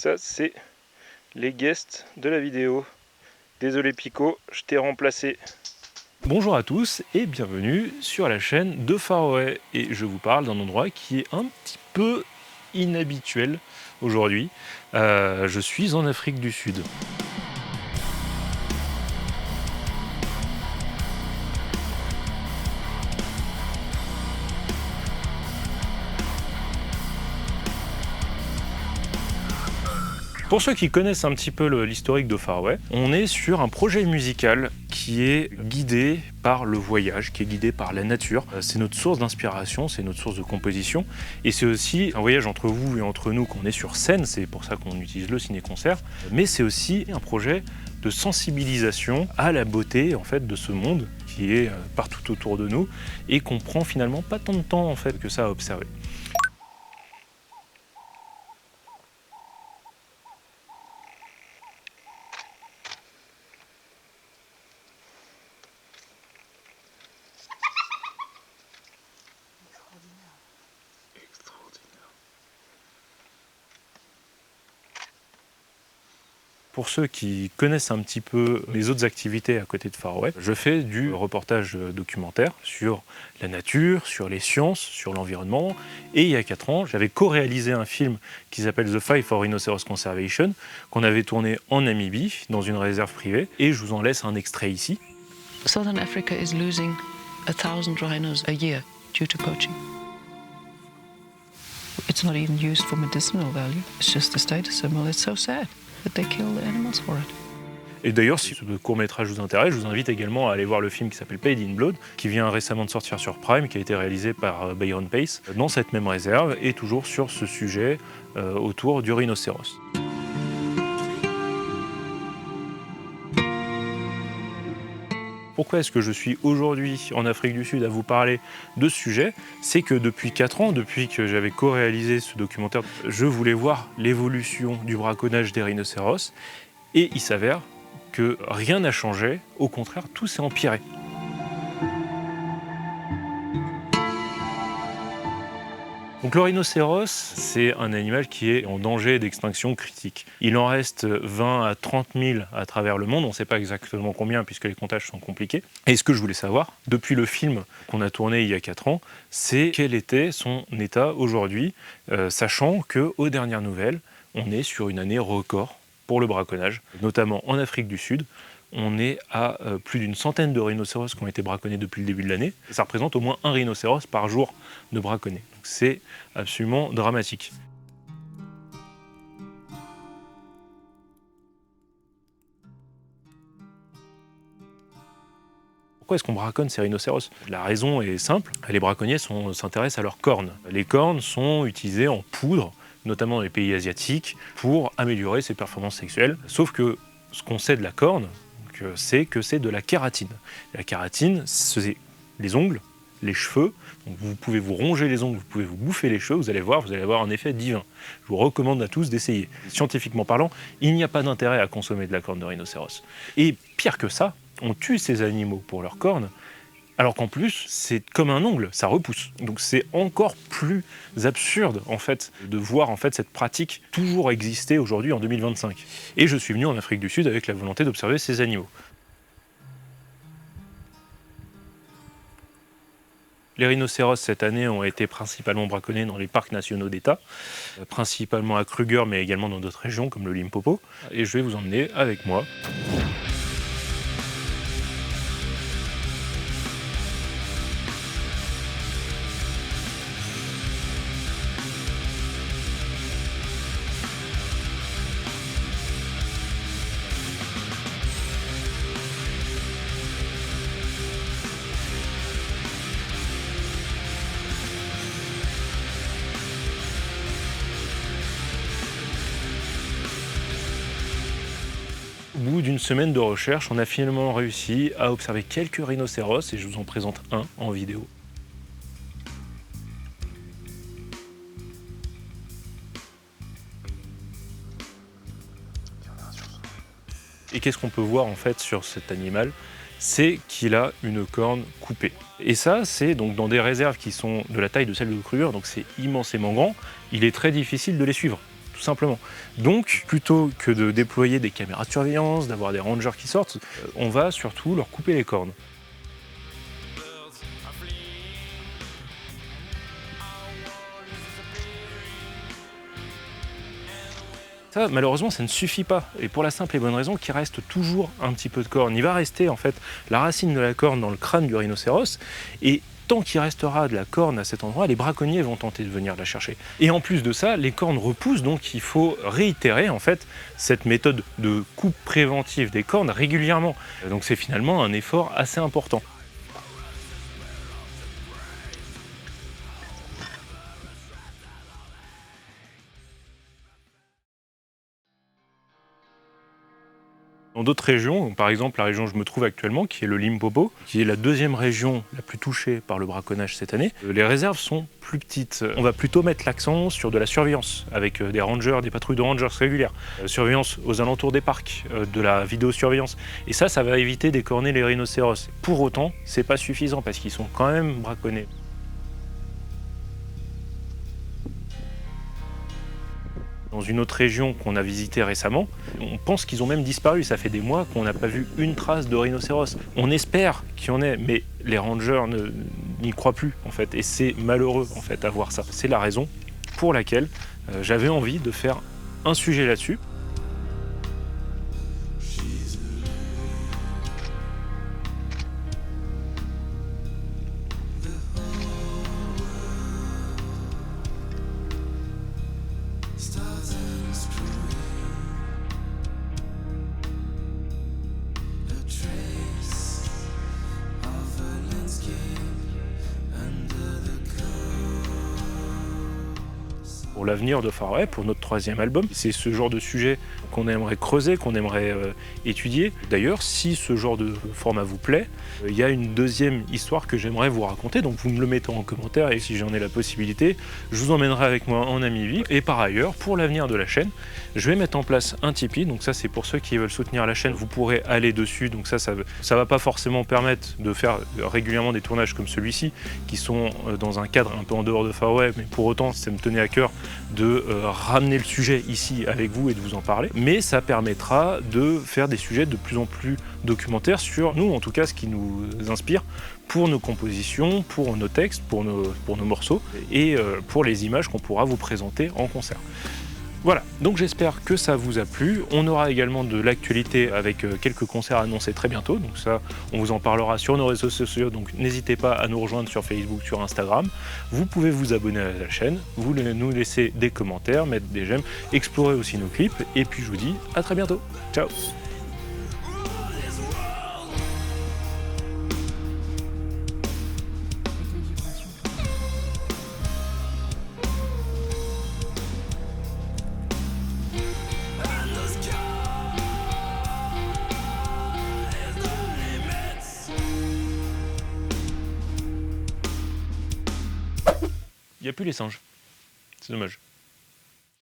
Ça, c'est les guests de la vidéo. Désolé Pico, je t'ai remplacé. Bonjour à tous et bienvenue sur la chaîne de Faroé. Et je vous parle d'un endroit qui est un petit peu inhabituel aujourd'hui. Je suis en Afrique du Sud. Pour ceux qui connaissent un petit peu l'historique de Faroé, on est sur un projet musical qui est guidé par le voyage, qui est guidé par la nature. C'est notre source d'inspiration, c'est notre source de composition. Et c'est aussi un voyage entre vous et entre nous qu'on est sur scène, c'est pour ça qu'on utilise le ciné-concert. Mais c'est aussi un projet de sensibilisation à la beauté en fait, de ce monde qui est partout autour de nous et qu'on prend finalement pas tant de temps en fait, que ça à observer. Pour ceux qui connaissent un petit peu les autres activités à côté de Faroé, je fais du reportage documentaire sur la nature, sur les sciences, sur l'environnement. Et il y a 4 ans, j'avais co-réalisé un film qui s'appelle The Fight for Rhinoceros Conservation, qu'on avait tourné en Namibie, dans une réserve privée. Et je vous en laisse un extrait ici. Southern Africa is losing 1,000 rhinos a year due to poaching. It's not even used for medicinal value. It's just a status symbol. It's so sad that they kill the animals for it. Et d'ailleurs, si ce court-métrage vous intéresse, je vous invite également à aller voir le film qui s'appelle Paid in Blood, qui vient récemment de sortir sur Prime, qui a été réalisé par Byron Pace, dans cette même réserve, et toujours sur ce sujet autour du rhinocéros. Pourquoi est-ce que je suis aujourd'hui en Afrique du Sud à vous parler de ce sujet? C'est que depuis 4 ans, depuis que j'avais co-réalisé ce documentaire, je voulais voir l'évolution du braconnage des rhinocéros, et il s'avère que rien n'a changé, au contraire, tout s'est empiré. Donc le rhinocéros, c'est un animal qui est en danger d'extinction critique. Il en reste 20 à 30 000 à travers le monde, on ne sait pas exactement combien puisque les comptages sont compliqués. Et ce que je voulais savoir, depuis le film qu'on a tourné il y a 4 ans, c'est quel était son état aujourd'hui, sachant qu'aux dernières nouvelles, on est sur une année record pour le braconnage, notamment en Afrique du Sud. On est à plus d'une centaine de rhinocéros qui ont été braconnés depuis le début de l'année. Ça représente au moins un rhinocéros par jour de braconné. Donc c'est absolument dramatique. Pourquoi est-ce qu'on braconne ces rhinocéros? La raison est simple, les braconniers s'intéressent à leurs cornes. Les cornes sont utilisées en poudre, notamment dans les pays asiatiques, pour améliorer ses performances sexuelles. Sauf que ce qu'on sait de la corne, c'est que c'est de la kératine. La kératine, c'est les ongles, les cheveux. Donc vous pouvez vous ronger les ongles, vous pouvez vous bouffer les cheveux, vous allez avoir un effet divin. Je vous recommande à tous d'essayer. Scientifiquement parlant, il n'y a pas d'intérêt à consommer de la corne de rhinocéros. Et pire que ça, on tue ces animaux pour leurs cornes, alors qu'en plus, c'est comme un ongle, ça repousse. Donc c'est encore plus absurde, en fait, de voir en fait, cette pratique toujours exister aujourd'hui en 2025. Et je suis venu en Afrique du Sud avec la volonté d'observer ces animaux. Les rhinocéros, cette année, ont été principalement braconnés dans les parcs nationaux d'État, principalement à Kruger, mais également dans d'autres régions, comme le Limpopo. Et je vais vous emmener avec moi. Au bout d'une semaine de recherche, on a finalement réussi à observer quelques rhinocéros et je vous en présente un en vidéo. Et qu'est-ce qu'on peut voir en fait sur cet animal? C'est qu'il a une corne coupée. Et ça, c'est donc dans des réserves qui sont de la taille de celle de Kruger, donc c'est immensément grand. Il est très difficile de les suivre, tout tout simplement. Donc, plutôt que de déployer des caméras de surveillance, d'avoir des rangers qui sortent, on va surtout leur couper les cornes. Ça, malheureusement, ça ne suffit pas. Et pour la simple et bonne raison qu'il reste toujours un petit peu de corne. Il va rester, en fait, la racine de la corne dans le crâne du rhinocéros. Et tant qu'il restera de la corne à cet endroit, les braconniers vont tenter de venir la chercher. Et en plus de ça, les cornes repoussent, donc il faut réitérer, en fait, cette méthode de coupe préventive des cornes régulièrement. Donc c'est finalement un effort assez important. Dans d'autres régions, par exemple la région où je me trouve actuellement, qui est le Limpopo, qui est la deuxième région la plus touchée par le braconnage cette année, les réserves sont plus petites. On va plutôt mettre l'accent sur de la surveillance, avec des rangers, des patrouilles de rangers régulières, surveillance aux alentours des parcs, de la vidéosurveillance. Et ça va éviter d'écorner les rhinocéros. Pour autant, c'est pas suffisant, parce qu'ils sont quand même braconnés. Dans une autre région qu'on a visitée récemment, on pense qu'ils ont même disparu. Ça fait des mois qu'on n'a pas vu une trace de rhinocéros. On espère qu'il y en ait, mais les rangers n'y croient plus, en fait. Et c'est malheureux, en fait, à voir ça. C'est la raison pour laquelle j'avais envie de faire un sujet là-dessus. Pour l'avenir de Far Away, pour notre 3e album, c'est ce genre de sujet qu'on aimerait creuser, qu'on aimerait étudier. D'ailleurs, si ce genre de format vous plaît, il y a une deuxième histoire que j'aimerais vous raconter, donc vous me le mettez en commentaire et si j'en ai la possibilité, je vous emmènerai avec moi en ami VIP. Et par ailleurs, pour l'avenir de la chaîne, je vais mettre en place un Tipeee, donc ça c'est pour ceux qui veulent soutenir la chaîne, vous pourrez aller dessus, donc ça va pas forcément permettre de faire régulièrement des tournages comme celui-ci, qui sont dans un cadre un peu en dehors de Far Away, mais pour autant ça me tenait à cœur de ramener le sujet ici avec vous et de vous en parler, mais ça permettra de faire des sujets de plus en plus documentaires sur nous, en tout cas ce qui nous inspire pour nos compositions, pour nos textes, pour nos morceaux et pour les images qu'on pourra vous présenter en concert. Voilà, donc j'espère que ça vous a plu. On aura également de l'actualité avec quelques concerts annoncés très bientôt. Donc ça, on vous en parlera sur nos réseaux sociaux. Donc n'hésitez pas à nous rejoindre sur Facebook, sur Instagram. Vous pouvez vous abonner à la chaîne, vous nous laisser des commentaires, mettre des j'aime, explorer aussi nos clips. Et puis je vous dis à très bientôt. Ciao! Il n'y a plus les singes. C'est dommage.